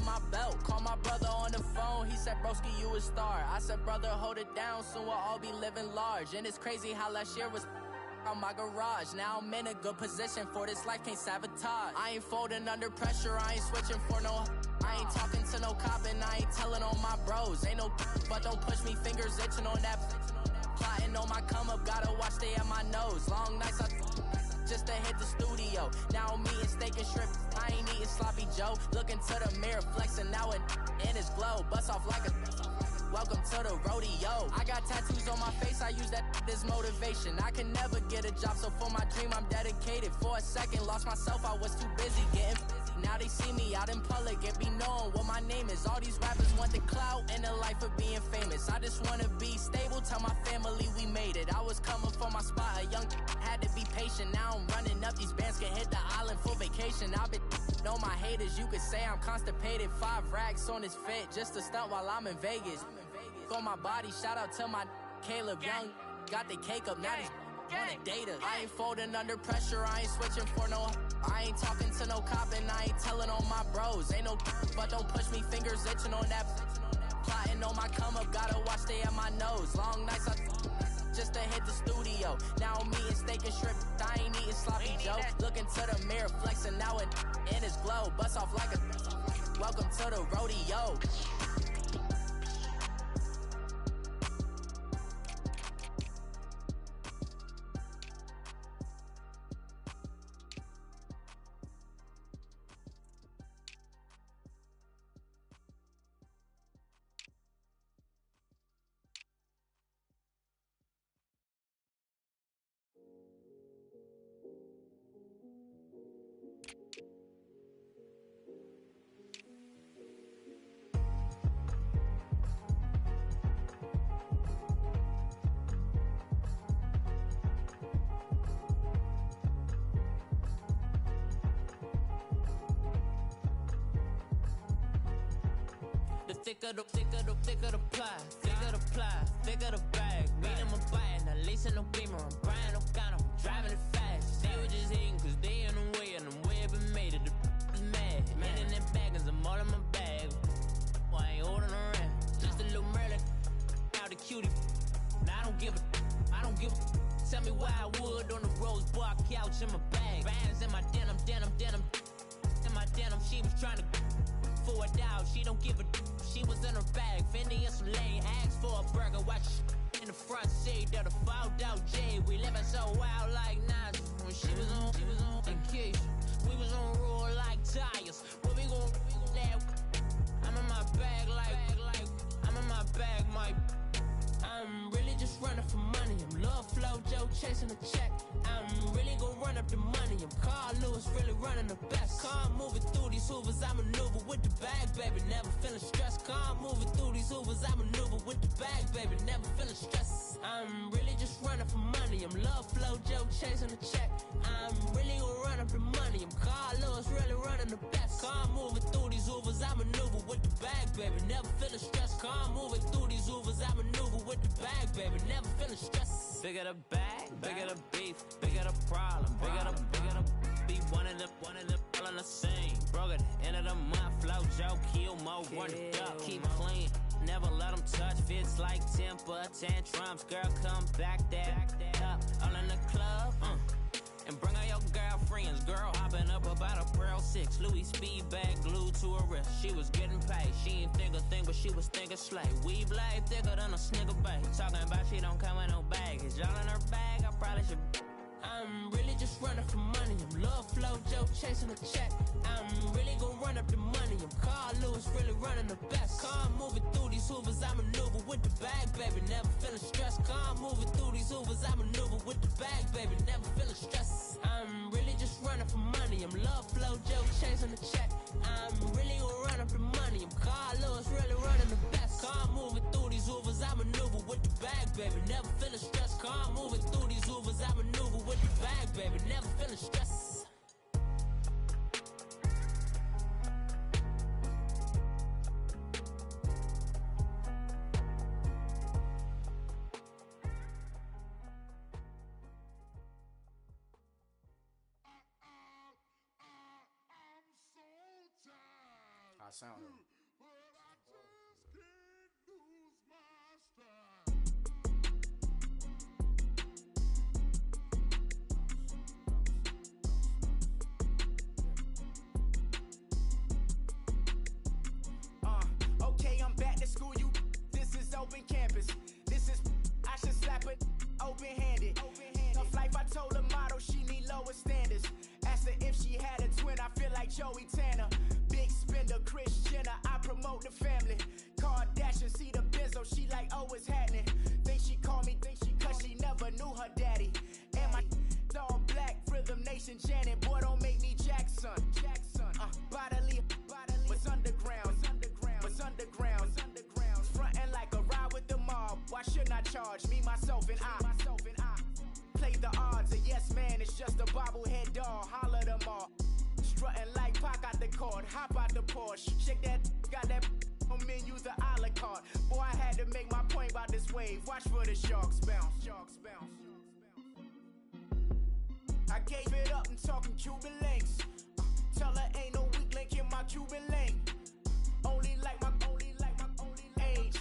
my belt. Call my brother on the phone, he said, broski, you a star. I said, brother, hold it down, soon we'll all be living large. And it's crazy how last year was on my garage. Now I'm in a good position for this life, can't sabotage. I ain't folding under pressure, I ain't switching for no. I ain't talking to no cop and I ain't telling on my bros. Ain't no but don't push me, fingers itching on that. Plotting on my come up, gotta watch stay at my nose. Long nights I just to hit the studio. Now I'm eating steak and shrimp, I ain't eating sloppy Joe. Looking to the mirror, flexing now and in his glow. Bust off like a welcome to the rodeo. I got tattoos on my face, I use that as motivation. I can never get a job, so for my dream I'm dedicated. For a second, lost myself, I was too busy getting busy. Now they see me out in public and be knowing what my name is. All these rappers want the clout and the life of being famous. I just wanna be stable, tell my family we made it. I was coming for my spot, a young had to be patient. Now I'm running up, these bands can hit the island for vacation. I've been know my haters, you could say I'm constipated. 5 racks on his fit, just to stunt while I'm in Vegas. For my body, shout out to my Caleb Young. Got the cake up, now he's wanna date us. I ain't folding under pressure, I ain't switching for no. I ain't talking to no cop and I ain't telling on my bros. Ain't no but don't push me, fingers itching on that. Plotting on my come up, gotta watch stay at my nose. Long nights I just to hit the studio. Now I'm eating steak and shrimp, I ain't eating sloppy Joe. Looking to the mirror, flexing now and in his glow. Bust off like a welcome to the rodeo. Thicker the ply, thicker the bag. Beat him a bite, now lacing no beamer. I'm Brian O'Connor, I'm driving it fast. They were just hating cause they in the way, and the way I've been made it, the is mad. Man in them baggins, I'm all in my bag. Well, I ain't holding around, just a little Merlin, out the cutie. Now I don't give a, tell me why I would on the rose bar couch in my bag. Bands in my denim. In my denim, she was trying to for a doubt, she don't give a. She was in her bag, Fendi and some lane. Asked for a burger, watch in the front seat of the fouled out J. We living so wild like Nas. When she was on vacation, we was on roll like tires. Where we gon' that? I'm in my bag like I'm in my bag, Mike. I'm really just running for money. I'm Love Flow Joe chasing a check. I'm really gon' run up the money. I'm Carl Lewis, really running the best. Car moving through these Hoovers, I maneuver with the bag, baby. Never feeling stressed. Car moving through these Hoovers, I maneuver with the bag, baby. Never feeling stressed. I'm really just running for money. I'm Love Flow Joe chasing a check. I'm really gon' run up the money. I'm Carl Lewis, really running the best. Car moving through these Hoovers, I maneuver with the bag, baby. Never feeling stressed. Car moving through these Hoovers, I maneuver with the bag, baby. Never feeling stressed. Bigger the bag, bigger the beef, bigger the problem, bigger the be one of the all in the same. Broke at the end of the month, Flow Joe, kill mo, run it up, keep clean. Never let them touch, fits like temper tantrums. Girl, come back that up, all in the club, and bring all your girlfriends. Girl, hopping up about a Pearl 6, Louis speed bag glued to her wrist. She was getting paid, she ain't think a thing, but she was thinking slay. We blade thicker than a snigger bag. Talking about she don't come with no baggage. Y'all in her bag, I probably should. I'm really just running for money. I'm Love Flow Joe chasing a check. I'm really gon' run up the money. I'm Carl Lewis, really running the best. Car moving through these Hoovers, I maneuver with the bag, baby. Never feeling stressed. Car moving through these Hoovers, I maneuver with the bag, baby. Never feeling stressed. I'm really just running for money. I'm Love Flow Joe chasing a check. I'm really gon' run up the money. I'm Carl Lewis, really running the best. Car moving through these Hoovers, I maneuver with the bag, baby. Never feeling stressed. Car moving through these Hoovers, I maneuver with the bag, baby. Never feeling stressed. I sound them. Okay, I'm back to school, this is open campus. This is, I should slap it open-handed. Tough life, I told her motto, she need lower standards. Asked her if she had a twin, I feel like Joey Tanner. Big spender, Kris Jenner, I promote the family. Kardashian, see the benzo, she like, oh, it's happening. Think she called me, cause she never knew her daddy. And my all black, Rhythm Nation Janet, boy, don't make me Jackson. Bodily, was underground. Frontin' like a ride with the mob. Why shouldn't I charge me, myself, and I? Play the odds, a yes man, it's just a bobblehead doll. Holler them all. Strutting like Pac out the court, hop out the Porsche. Shake that, got that on menu, the a la carte. Boy, I had to make my point about this wave. Watch for the sharks bounce. I gave it up and talking Cuban links. Tell her ain't no weak link in my Cuban link. Only like my age.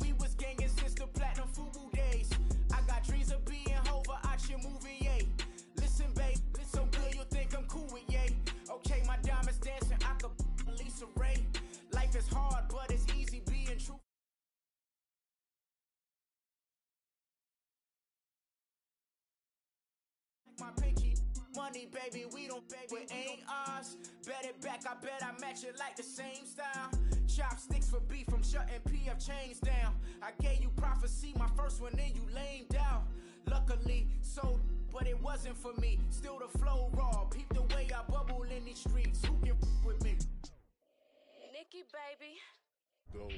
We was gangin' since the platinum FUBU days. I got dreams of being Hova out your movie, yay. Listen, babe, so good you'll think I'm cool with yay. Okay, my diamonds dancing, I could Lisa Ray. Life is hard, but it's easy being true. My pinky money, baby, we don't pay, but ain't ours. Bet it back, I bet I match it like the same style. Chopsticks for beef from shutting PF chains down. I gave you prophecy, my first one, then you lamed out. Luckily, sold, but it wasn't for me. Still the flow raw, peep the way I bubble in these streets. Who can with me? Nikki, baby. Go.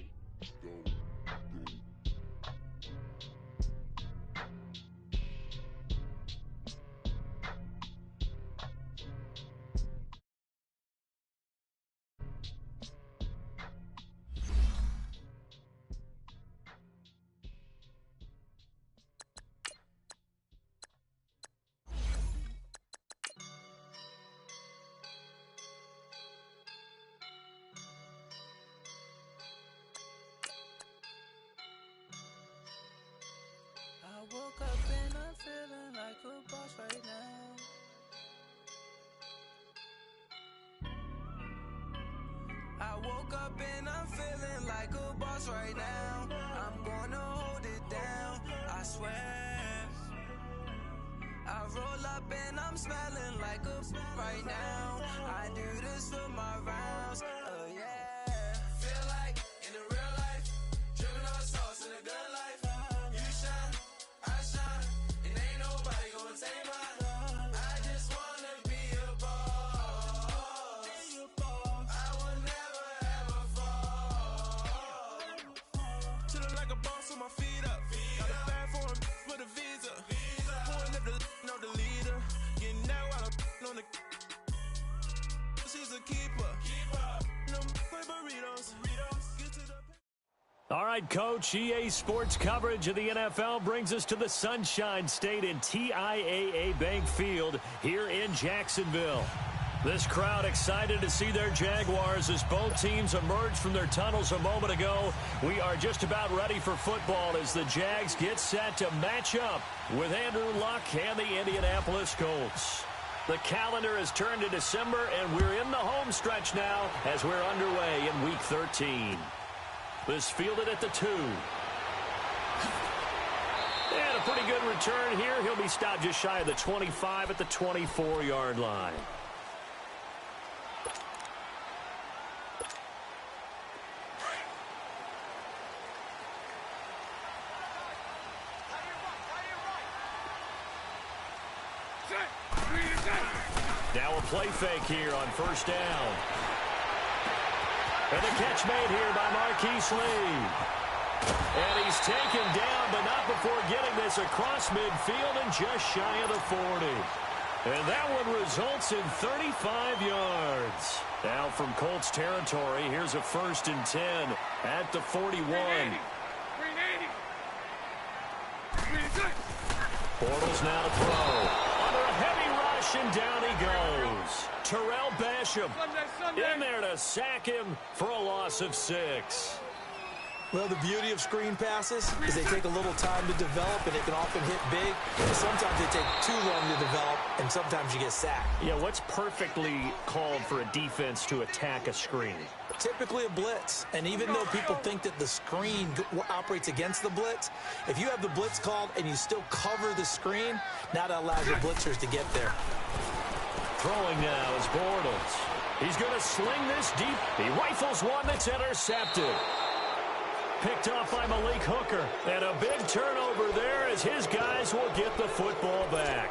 I woke up and I'm feeling like a boss right now. I woke up and I'm feeling like a boss right now. I'm gonna hold it down, I swear. I roll up and I'm smelling like a right now. I do this for my rounds, oh yeah. Feel like in the real life, dripping on sauce in a good life. You shine, I shine, and ain't nobody gonna take mine. I just wanna be a boss. I will never ever fall. Chillin' like a boss with my feet up. Got a bag for him with a visa. Pulling up the know the leader. Getting that while I'm on the. She's a keeper. No burritos. Get to the. All right, Coach, EA Sports coverage of the NFL brings us to the Sunshine State in TIAA Bank Field here in Jacksonville. This crowd excited to see their Jaguars as both teams emerged from their tunnels a moment ago. We are just about ready for football as the Jags get set to match up with Andrew Luck and the Indianapolis Colts. The calendar has turned to December, and we're in the home stretch now as we're underway in Week 13. This fielded at the 2. And a pretty good return here. He'll be stopped just shy of the 25 at the 24-yard line. Now a play fake here on first down. And the catch made here by Marquise Lee. And he's taken down, but not before getting this across midfield and just shy of the 40. And that one results in 35 yards. Now from Colts territory, here's a 1st and 10 at the 41. Bortles now to throw. Under a heavy rush and down he goes. Terrell Basham in there to sack him for a loss of 6. Well, the beauty of screen passes is they take a little time to develop, and they can often hit big. And sometimes they take too long to develop, and sometimes you get sacked. Yeah, what's perfectly called for a defense to attack a screen? Typically a blitz. And even though people think that the screen operates against the blitz, if you have the blitz called and you still cover the screen, now that allows your blitzers to get there. Throwing now is Bortles. He's going to sling this deep. He rifles one that's intercepted. Picked off by Malik Hooker. And a big turnover there as his guys will get the football back.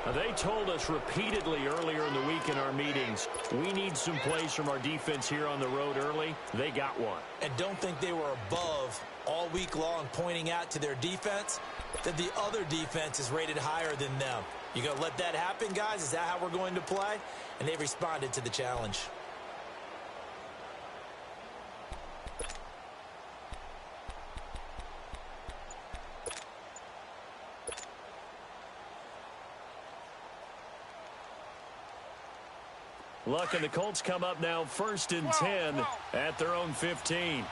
Now, they told us repeatedly earlier in the week in our meetings, we need some plays from our defense here on the road early. They got one. And don't think they were above all week long pointing out to their defense that the other defense is rated higher than them. You going to let that happen, guys? Is that how we're going to play? And they responded to the challenge. Luck and the Colts come up now 1st and 10 at their own 15.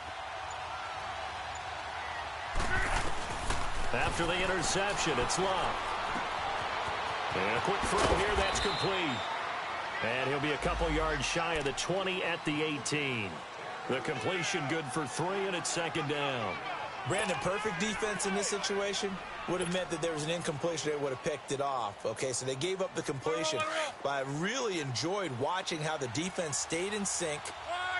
After the interception, it's Luck. And a quick throw here, that's complete. And he'll be a couple yards shy of the 20 at the 18. The completion good for 3, and it's 2nd down. Brandon, perfect defense in this situation would have meant that there was an incompletion. They would have picked it off. Okay, so they gave up the completion. But I really enjoyed watching how the defense stayed in sync,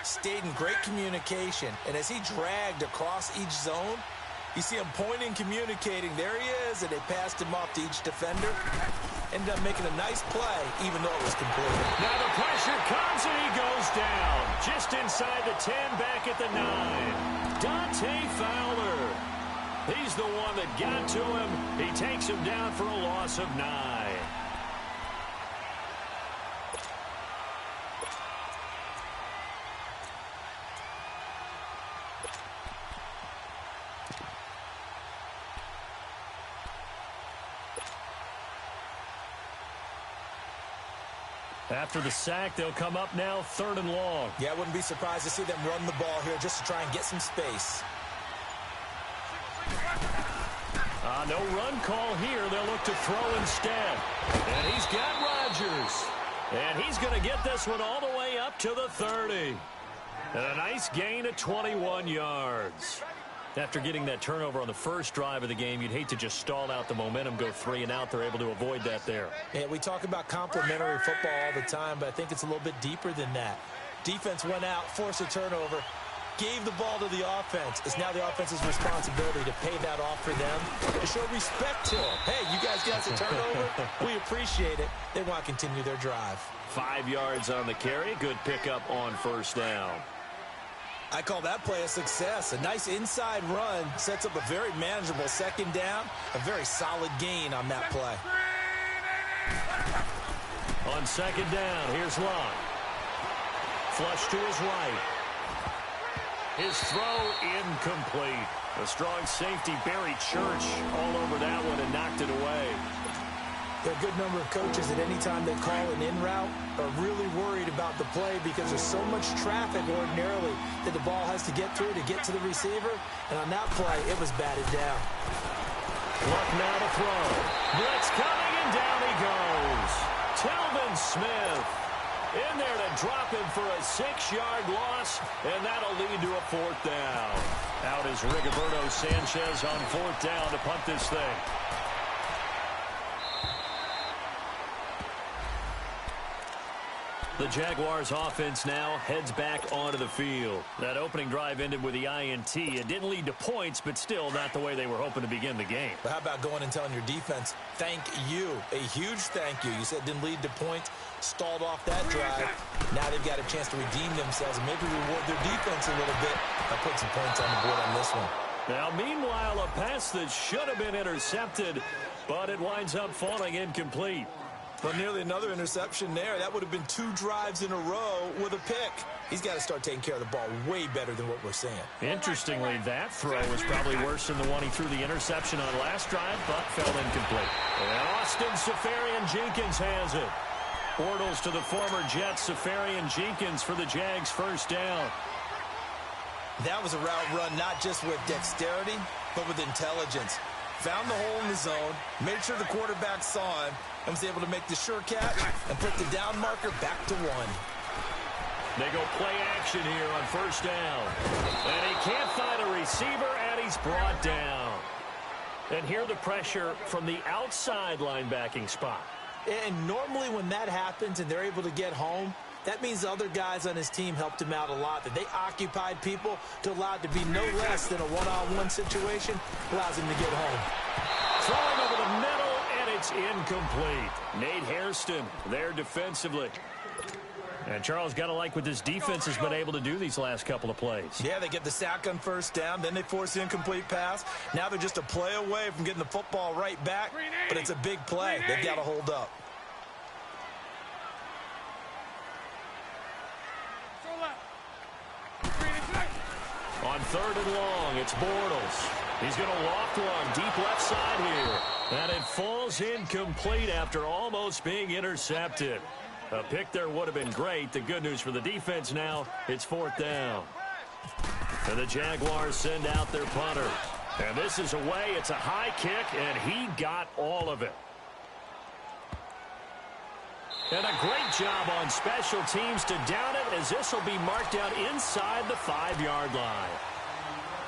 stayed in great communication. And as he dragged across each zone, you see him pointing, communicating. There he is, and they passed him off to each defender. Ended up making a nice play, even though it was completed. Now the pressure comes, and he goes down. Just inside the 10, back at the 9. Dante Fowler. He's the one that got to him. He takes him down for a loss of 9. After the sack, they'll come up now 3rd and long. Yeah, I wouldn't be surprised to see them run the ball here just to try and get some space. No run call here. They'll look to throw instead. And he's got Rodgers. And he's going to get this one all the way up to the 30. And a nice gain of 21 yards. After getting that turnover on the first drive of the game, you'd hate to just stall out the momentum, go 3 and out. They're able to avoid that there. Yeah, we talk about complementary football all the time, but I think it's a little bit deeper than that. Defense went out, forced a turnover, gave the ball to the offense. It's now the offense's responsibility to pay that off for them, to show respect to them. Hey, you guys got the turnover. We appreciate it. They want to continue their drive. 5 yards on the carry. Good pickup on 1st down. I call that play a success. A nice inside run sets up a very manageable 2nd down. A very solid gain on that play. On 2nd down, here's Locke. Flush to his right. His throw incomplete. A strong safety, Barry Church, all over that one and knocked it away. There are a good number of coaches at any time they call an in route are really worried about the play because there's so much traffic ordinarily that the ball has to get through to get to the receiver. And on that play, it was batted down. Luck now to throw. Blitz coming, and down he goes. Telvin Smith in there to drop him for a 6-yard loss, and that'll lead to a 4th down. Out is Rigoberto Sanchez on 4th down to punt this thing. The Jaguars offense now heads back onto the field. That opening drive ended with the INT. It didn't lead to points, but still not the way they were hoping to begin the game. But how about going and telling your defense, thank you, a huge thank you. You said it didn't lead to points, stalled off that drive. Now they've got a chance to redeem themselves and maybe reward their defense a little bit by putting some points on the board on this one. Now, meanwhile, a pass that should have been intercepted, but it winds up falling incomplete. Well, nearly another interception there. That would have been 2 drives in a row with a pick. He's got to start taking care of the ball way better than what we're seeing. Interestingly, that throw was probably worse than the one he threw the interception on last drive, but fell incomplete. And Austin Safarian-Jenkins has it. Bortles to the former Jets, Safarian-Jenkins for the Jags' first down. That was a route run not just with dexterity, but with intelligence. Found the hole in the zone, made sure the quarterback saw him, and was able to make the sure catch and put the down marker back to 1. They go play action here on first down. And he can't find a receiver, and he's brought down. And here the pressure from the outside linebacking spot. And normally when that happens and they're able to get home, that means other guys on his team helped him out a lot. That they occupied people to allow it to be no less than a one-on-one situation, allows him to get home. Throwing over the middle, and it's incomplete. Nate Hairston there defensively. And Charles, got to like what this defense has been able to do these last couple of plays. Yeah, they get the sack on first down, then they force the incomplete pass. Now they're just a play away from getting the football right back, but it's a big play. They've got to hold up. On 3rd and long, it's Bortles. He's going to loft one deep left side here. And it falls incomplete after almost being intercepted. A pick there would have been great. The good news for the defense now, it's 4th down. And the Jaguars send out their punter. And this is away. It's a high kick, and he got all of it. And a great job on special teams to down it, as this will be marked out inside the 5-yard line.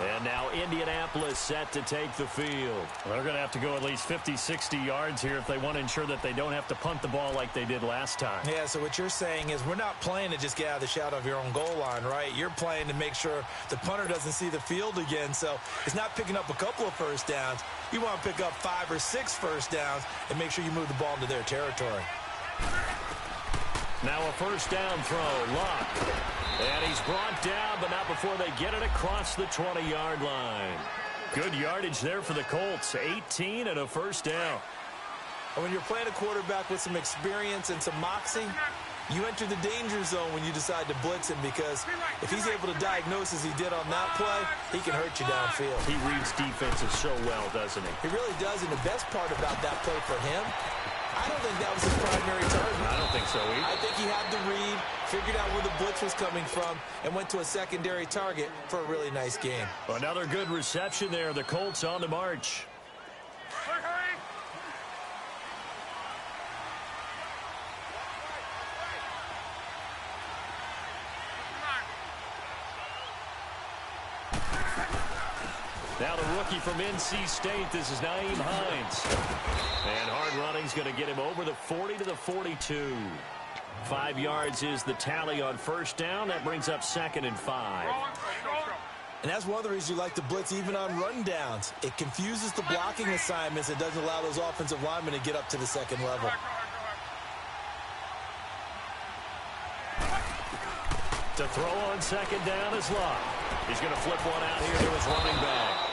And now Indianapolis set to take the field. They're going to have to go at least 50, 60 yards here if they want to ensure that they don't have to punt the ball like they did last time. Yeah, so what you're saying is we're not playing to just get out of the shadow of your own goal line, right? You're playing to make sure the punter doesn't see the field again. So it's not picking up a couple of first downs. You want to pick up 5 or 6 first downs and make sure you move the ball into their territory. Now a first down throw, Luck. And he's brought down, but not before they get it across the 20-yard line. Good yardage there for the Colts, 18 and a first down. And when you're playing a quarterback with some experience and some moxie, you enter the danger zone when you decide to blitz him, because if he's able to diagnose as he did on that play, he can hurt you downfield. He reads defenses so well, doesn't he? He really does, and the best part about that play for him, I don't think that was his primary target. I don't think so either. I think he had the read, figured out where the blitz was coming from, and went to a secondary target for a really nice game. Another good reception there. The Colts on the march. Now the rookie from NC State, this is Nyheim Hines. And hard running's going to get him over the 40 to the 42. 5 yards is the tally on first down. That brings up 2nd and 5. And that's one of the reasons you like to blitz even on rundowns. It confuses the blocking assignments. It doesn't allow those offensive linemen to get up to the second level. To throw on second down is Luck. He's going to flip one out here to his running back.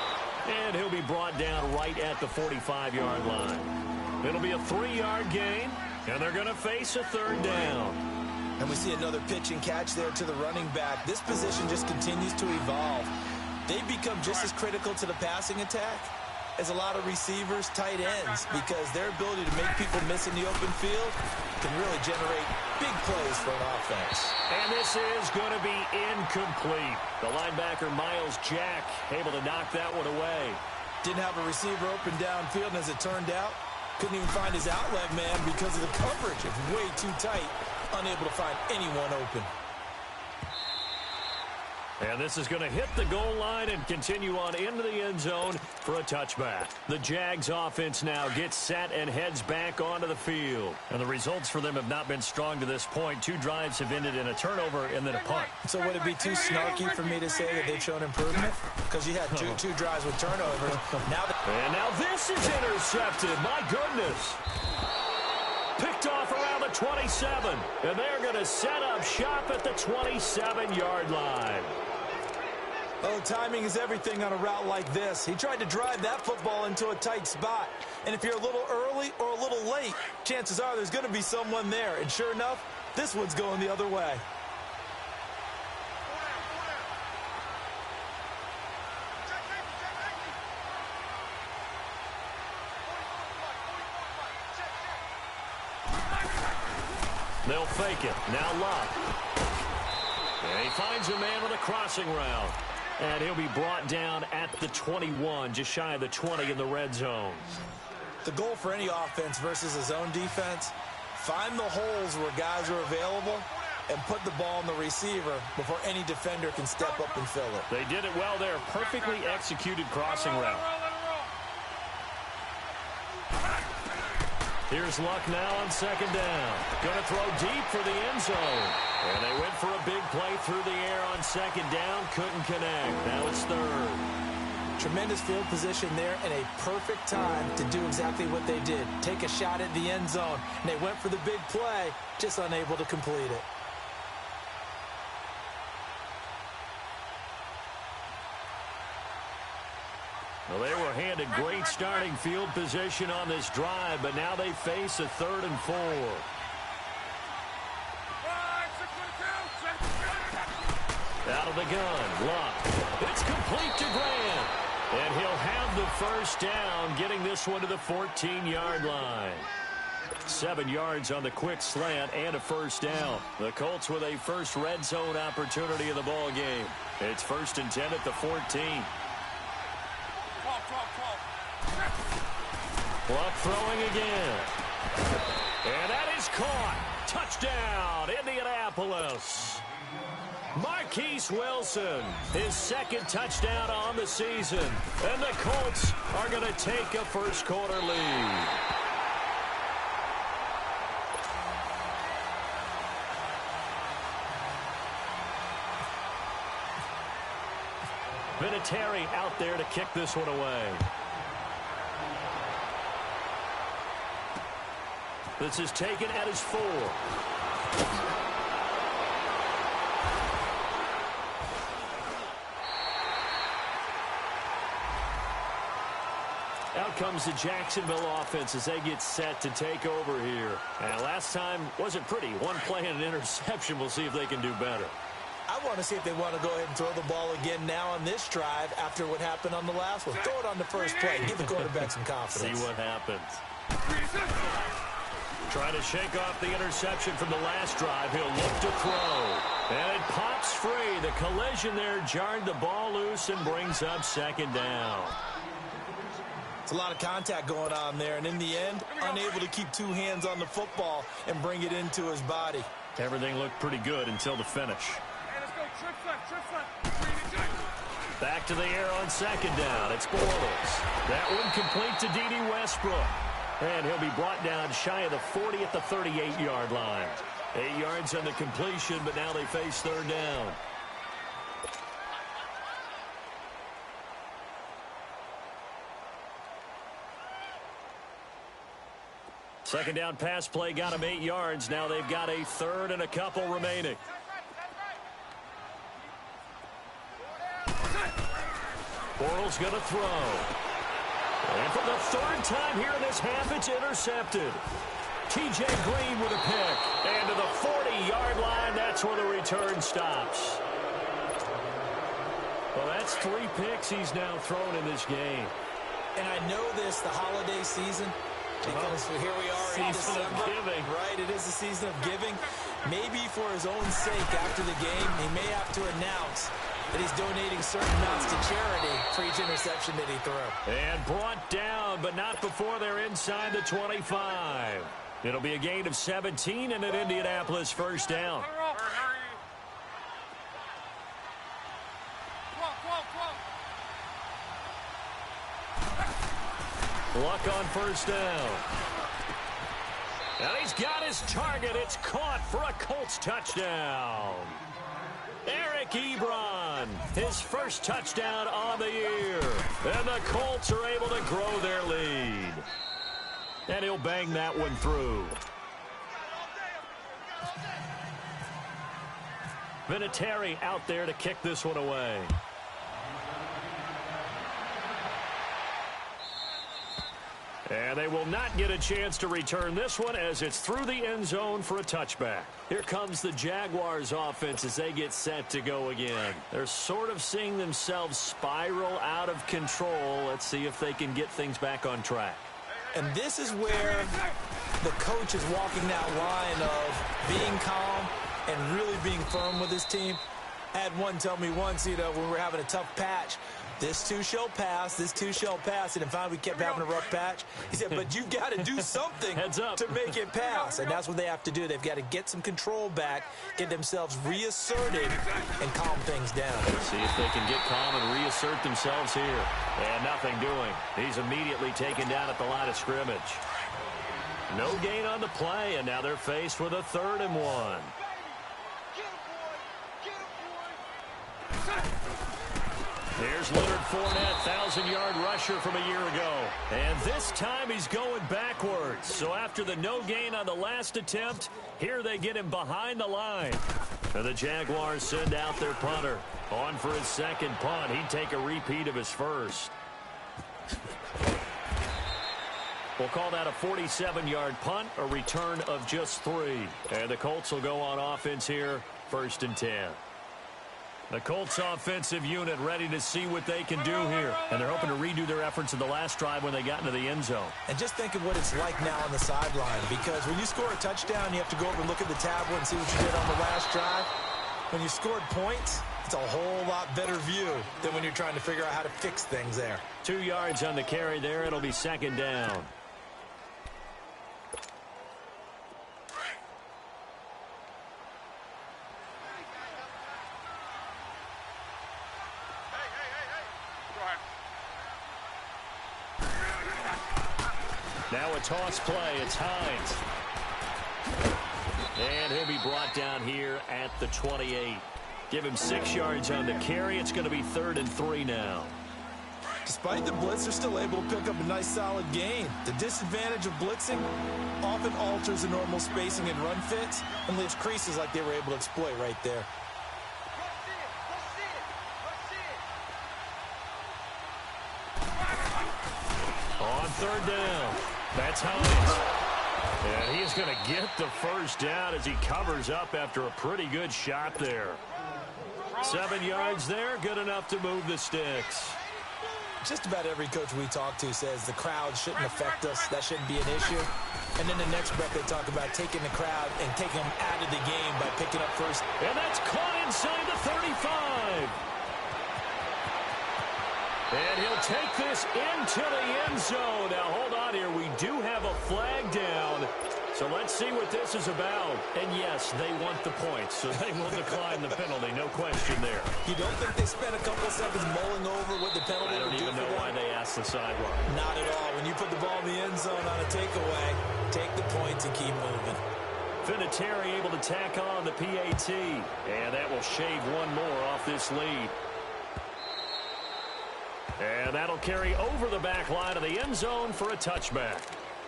And he'll be brought down right at the 45-yard line. It'll be a 3-yard gain, and they're going to face a 3rd down. And we see another pitch and catch there to the running back. This position just continues to evolve. They become just as critical to the passing attack as a lot of receivers, tight ends, because their ability to make people miss in the open field can really generate big plays for an offense. And this is going to be incomplete. The linebacker, Miles Jack, able to knock that one away. Didn't have a receiver open downfield, and as it turned out, couldn't even find his outlet man because of the coverage. It's way too tight, unable to find anyone open. And this is going to hit the goal line and continue on into the end zone for a touchback. The Jags offense now gets set and heads back onto the field. And the results for them have not been strong to this point. 2 drives have ended in a turnover and then a punt. So would it be too snarky for me to say that they've shown improvement? Because you had two drives with turnovers. And now this is intercepted. My goodness. Picked off around the 27. And they're going to set up shop at the 27-yard line. Oh, timing is everything on a route like this. He tried to drive that football into a tight spot. And if you're a little early or a little late, chances are there's going to be someone there. And sure enough, this one's going the other way. They'll fake it. Now Locke. And he finds a man with a crossing route. And he'll be brought down at the 21, just shy of the 20 in the red zone. The goal for any offense versus a zone defense, find the holes where guys are available and put the ball on the receiver before any defender can step up and fill it. They did it well there. Perfectly executed crossing route. Here's Luck now on second down. Going to throw deep for the end zone. And they went for a big play through the air on second down. Couldn't connect. Now it's third. Tremendous field position there and a perfect time to do exactly what they did. Take a shot at the end zone. And they went for the big play, just unable to complete it. Well, they were handed great starting field position on this drive, but now they face a 3rd and 4. Out of the gun, Luck. It's complete to Grant. And he'll have the first down, getting this one to the 14-yard line. 7 yards on the quick slant and a first down. The Colts with a first red zone opportunity in the ball game. It's 1st and 10 at the 14. Luck throwing again. And that is caught. Touchdown, Indianapolis. Marquise Wilson, his 2nd touchdown on the season. And the Colts are going to take a first-quarter lead. Vinatieri out there to kick this one away. This is taken at his 4. Out comes the Jacksonville offense as they get set to take over here. And last time wasn't pretty. One play and an interception. We'll see if they can do better. I want to see if they want to go ahead and throw the ball again now on this drive after what happened on the last one. Throw it on the first play. Give the quarterback some confidence. See what happens. Trying to shake off the interception from the last drive. He'll look to throw. And it pops free. The collision there jarred the ball loose and brings up 2nd down. It's a lot of contact going on there. And in the end, unable to keep 2 hands on the football and bring it into his body. Everything looked pretty good until the finish. Back to the air on 2nd down. It's Bortles. That one complete to D.D. Westbrook. And he'll be brought down shy of the 40 at the 38-yard line. 8 yards on the completion, but now they face 3rd down. Second down pass play got him 8 yards. Now they've got a 3rd and a couple remaining. Bortles going to throw. And for the 3rd time here in this half, it's intercepted. T.J. Green with a pick. And to the 40-yard line, that's where the return stops. Well, that's 3 picks he's now thrown in this game. And I know this, the holiday season, because here we are in December. Season of giving. Right, it is the season of giving. Maybe for his own sake after the game, he may have to announce that he's donating certain amounts to charity for each interception that he threw. And brought down, but not before they're inside the 25. It'll be a gain of 17 and an Indianapolis first down. Luck on first down. And he's got his target. It's caught for a Colts touchdown. Eric Ebron, his first touchdown on the year. And the Colts are able to grow their lead. And he'll bang that one through. Vinatieri out there to kick this one away. And they will not get a chance to return this one as it's through the end zone for a touchback. Here comes the Jaguars offense as they get set to go again. They're sort of seeing themselves spiral out of control. Let's see if they can get things back on track. And this is where the coach is walking that line of being calm and really being firm with his team. I had one tell me once, when we were having a tough patch, this too shall pass, this too shall pass. And finally we kept having a rough patch. He said, but you've got to do something to make it pass. And that's what they have to do. They've got to get some control back, get themselves reasserted, and calm things down. See if they can get calm and reassert themselves here. And nothing doing. He's immediately taken down at the line of scrimmage. No gain on the play, and now they're faced with a 3rd and 1. Here's Leonard Fournette, 1,000-yard rusher from a year ago. And this time he's going backwards. So after the no gain on the last attempt, here they get him behind the line. And the Jaguars send out their punter. On for his second punt. He'd take a repeat of his first. We'll call that a 47-yard punt, a return of just 3. And the Colts will go on offense here, 1st and 10. The Colts offensive unit ready to see what they can do here. And they're hoping to redo their efforts in the last drive when they got into the end zone. And just think of what it's like now on the sideline. Because when you score a touchdown, you have to go over and look at the tablet and see what you did on the last drive. When you scored points, it's a whole lot better view than when you're trying to figure out how to fix things there. 2 yards on the carry there. It'll be 2nd down. Now a toss play. It's Hines. And he'll be brought down here at the 28. Give him 6 yards on the carry. It's going to be 3rd and 3 now. Despite the blitz, they're still able to pick up a nice solid gain. The disadvantage of blitzing often alters the normal spacing and run fits and leaves creases like they were able to exploit right there. On 3rd down. That's Hines. And he's going to get the first down as he covers up after a pretty good shot there. 7 yards there, good enough to move the sticks. Just about every coach we talk to says the crowd shouldn't affect us. That shouldn't be an issue. And then the next breath they talk about taking the crowd and taking them out of the game by picking up first. And that's caught inside the 35. And he'll take this into the end zone. Now, hold on here. We do have a flag down. So let's see what this is about. And, yes, they want the points, so they will decline the penalty. No question there. You don't think they spent a couple of seconds mulling over what the penalty would do for them? I don't even know why they asked the sideline. Not at all. When you put the ball in the end zone on a takeaway, take the points and keep moving. Vinatieri able to tack on the PAT. And that will shave one more off this lead. And that'll carry over the back line of the end zone for a touchback.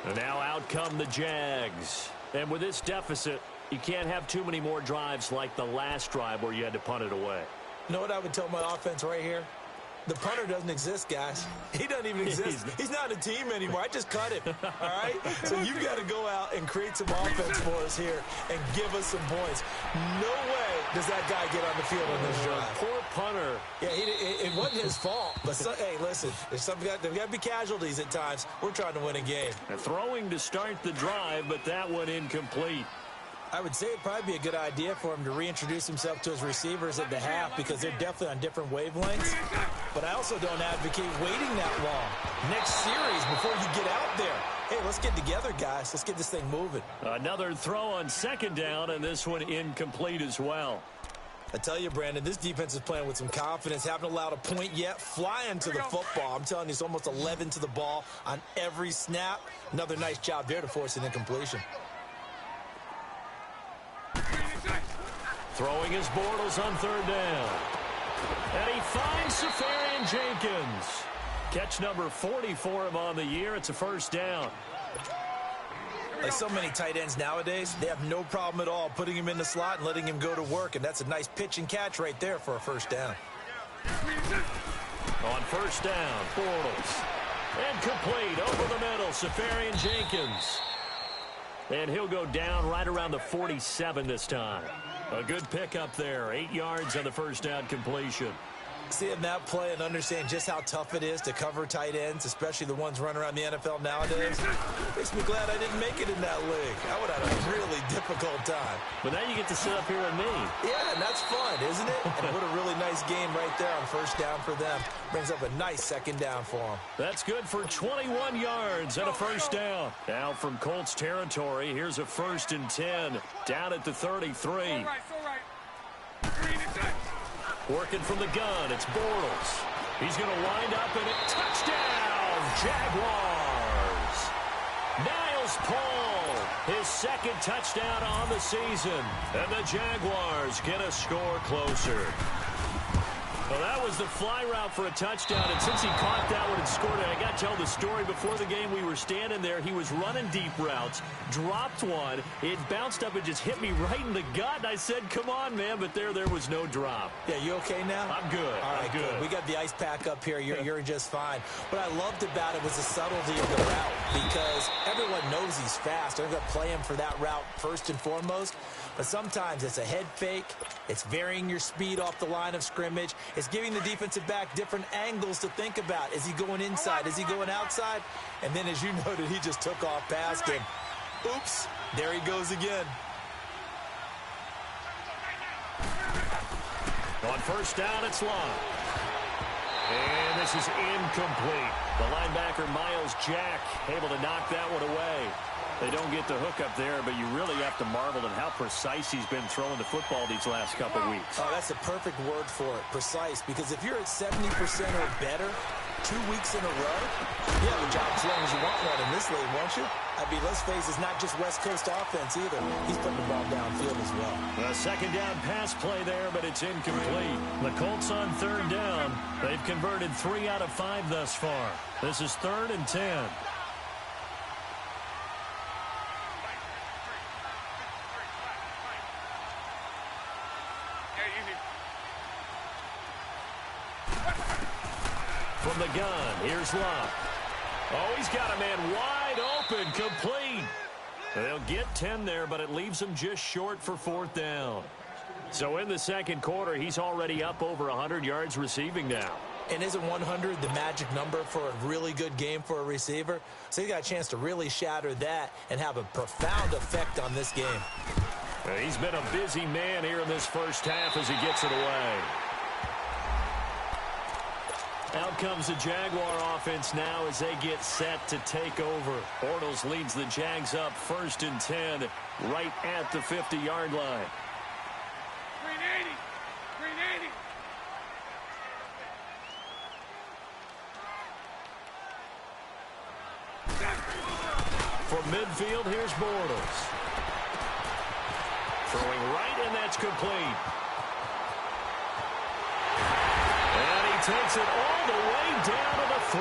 And now out come the Jags. And with this deficit, you can't have too many more drives like the last drive where you had to punt it away. You know what I would tell my offense right here? The punter doesn't exist, guys. He doesn't even exist. He's not a team anymore. I just cut him, all right? So you've got to go out and create some offense for us here and give us some points. No way does that guy get on the field on this drive. Poor punter. Yeah, it wasn't his fault. But, hey, listen, there's got to be casualties at times. We're trying to win a game. And throwing to start the drive, but that one incomplete. I would say it'd probably be a good idea for him to reintroduce himself to his receivers at the half because they're definitely on different wavelengths. But I also don't advocate waiting that long. Next series before you get out there. Hey, let's get together, guys. Let's get this thing moving. Another throw on 2nd down, and this one incomplete as well. I tell you, Brandon, this defense is playing with some confidence. Haven't allowed a point yet. Flying to the football. I'm telling you, it's almost 11 to the ball on every snap. Another nice job there to force an incompletion. Throwing his Bortles on 3rd down. And he finds Safarian Jenkins. Catch number 40 for him on the year. It's a 1st down. Like so many tight ends nowadays, they have no problem at all putting him in the slot and letting him go to work. And that's a nice pitch and catch right there for a 1st down. On 1st down, Bortles. And complete over the middle, Safarian Jenkins. And he'll go down right around the 47 this time. A good pickup there, 8 yards on the first down completion. Seeing that play and understand just how tough it is to cover tight ends, especially the ones running around the NFL nowadays, makes me glad I didn't make it in that league. I would have had a really difficult time. But now you get to sit up here with me. Yeah, and that's fun, isn't it? And what a really nice game right there on first down for them. Brings up a nice second down for them. That's good for 21 yards and a first down. Now from Colts territory, here's a 1st and 10 down at the 33. Working from the gun, it's Bortles. He's going to wind up and a touchdown, Jaguars. Niles Paul, his 2nd touchdown on the season. And the Jaguars get a score closer. Well, that was the fly route for a touchdown, and since he caught that one and scored it, I got to tell the story. Before the game, we were standing there. He was running deep routes, dropped one. It bounced up and just hit me right in the gut, and I said, come on, man, but there was no drop. Yeah, you okay now? I'm good. All right, good. We got the ice pack up here. You're just fine. What I loved about it was the subtlety of the route, because everyone knows he's fast. They're going to play him for that route first and foremost. But sometimes it's a head fake. It's varying your speed off the line of scrimmage. It's giving the defensive back different angles to think about. Is he going inside? Is he going outside? And then, as you noted, he just took off past him. Oops, there he goes again. On first down, it's Long. And this is incomplete. The linebacker, Miles Jack, able to knock that one away. They don't get the hook up there, but you really have to marvel at how precise he's been throwing the football these last couple weeks. Oh, that's a perfect word for it, precise, because if you're at 70% or better 2 weeks in a row, you have a job as long as you want one in this league, won't you? I mean, let's face it, it's not just West Coast offense either. He's putting the ball downfield as well. A second down pass play there, but it's incomplete. The Colts on 3rd down. They've converted 3 out of 5 thus far. This is 3rd and 10. From the gun, here's Locke. Oh, he's got a man wide open, complete. They'll get 10 there, but it leaves them just short for 4th down. So in the second quarter, he's already up over 100 yards receiving now. And isn't 100 the magic number for a really good game for a receiver? So he got a chance to really shatter that and have a profound effect on this game. He's been a busy man here in this first half as he gets it away. Out comes the Jaguar offense now as they get set to take over. Bortles leads the Jags up 1st and 10 right at the 50-yard line. 380. From midfield, here's Bortles. Throwing right, and that's complete. And he takes it all the way down to the 3.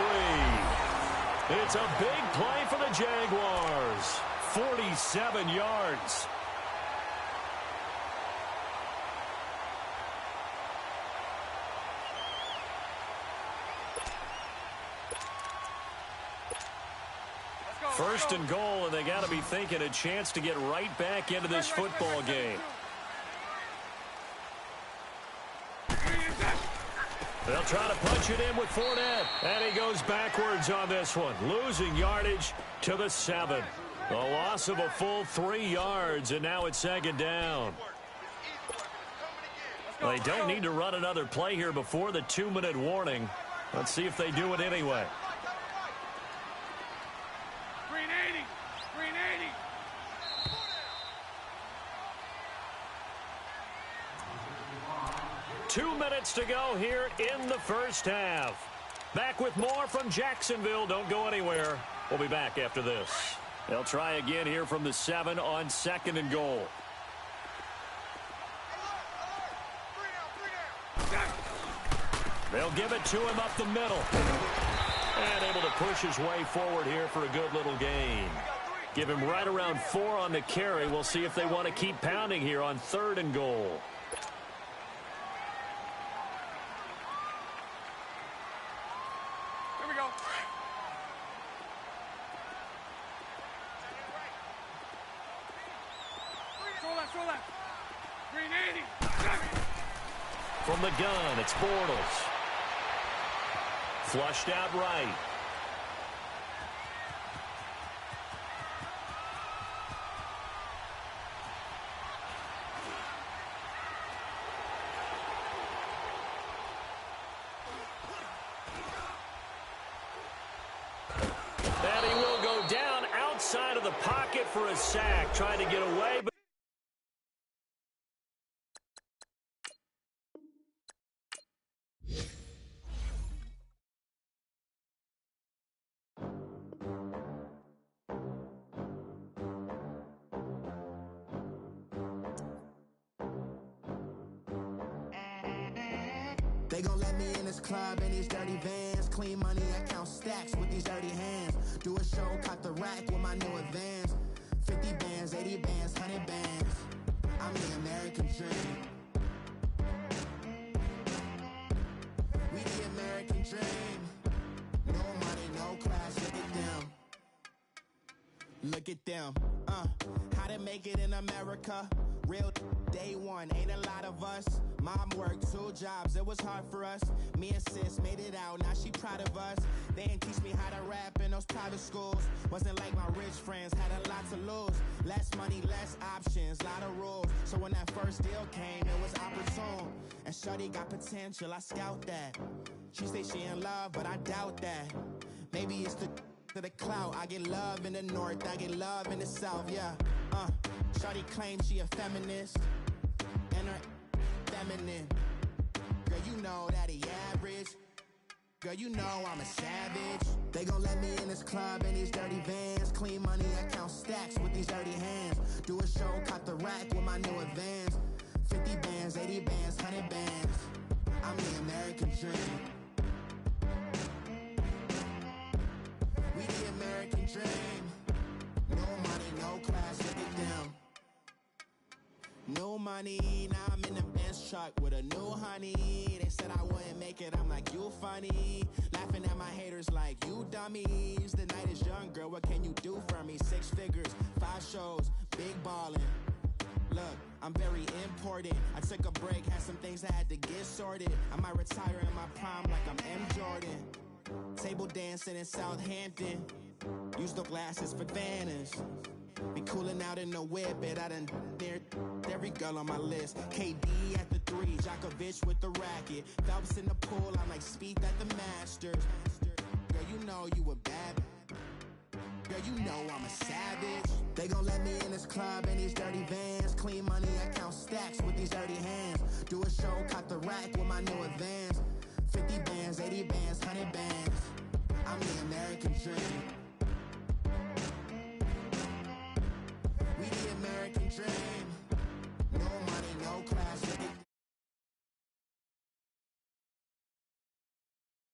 It's a big play for the Jaguars. 47 yards. First and goal, and they got to be thinking a chance to get right back into this football game. They'll try to punch it in with Fournette, and he goes backwards on this one, losing yardage to the 7. A loss of a full 3 yards, and now it's 2nd down. They don't need to run another play here before the 2-minute warning. Let's see if they do it anyway. 2 minutes to go here in the first half. Back with more from Jacksonville. Don't go anywhere. We'll be back after this. They'll try again here from the 7 on 2nd and goal. They'll give it to him up the middle. And able to push his way forward here for a good little gain. Give him right around 4 on the carry. We'll see if they want to keep pounding here on 3rd and goal. From the gun, it's Bortles. Flushed out right. And he will go down outside of the pocket for a sack, trying to get away. But They gon' let me in this club in these dirty vans. Clean money, I count stacks with these dirty hands. Do a show, cut the rack with my new advance. 50 bands, 80 bands, 100 bands. I'm the American dream. We the American dream. No money, no class, look at them. Look at them, how to make it in America. Real day one, ain't a lot of us. Mom worked 2 jobs, it was hard for us. Me and sis made it out, now she proud of us. They didn't teach me how to rap in those private schools. Wasn't like my rich friends, had a lot to lose. Less money, less options, lot of rules. So when that first deal came, it was opportune. And shorty got potential, I scout that. She say she in love, but I doubt that. Maybe it's to the clout. I get love in the north, I get love in the south, yeah. Shorty claims she a feminist, and her feminine. Girl, you know that he average. Girl, you know I'm a savage. They gon' let me in this club in these dirty vans. Clean money, I count stacks with these dirty hands. Do a show, cut the rack with my new advance. 50 bands, 80 bands, 100 bands. I'm the American dream. We the American dream. No money, no class, look at them. No money, now I'm in the Benz truck with a new honey. They said I wouldn't make it, I'm like, you funny. Laughing at my haters like, you dummies. The night is young, girl, what can you do for me? 6 figures, 5 shows, big ballin'. Look, I'm very important. I took a break, had some things I had to get sorted. I might retire in my prime like I'm M. Jordan. Table dancing in Southampton. Use the glasses for Vannas. Be cooling out in the whip, but I done dared every girl on my list. KD at the 3, Djokovic with the racket. Phelps in the pool, I'm like Speed at the Masters. Girl, you know you a bad. Girl, you know I'm a savage. They gon' let me in this club in these dirty vans. Clean money, I count stacks with these dirty hands. Do a show, cut the rack with my new advance. 50 bands, 80 bands, 100 bands. I'm the American dream. We the American dream.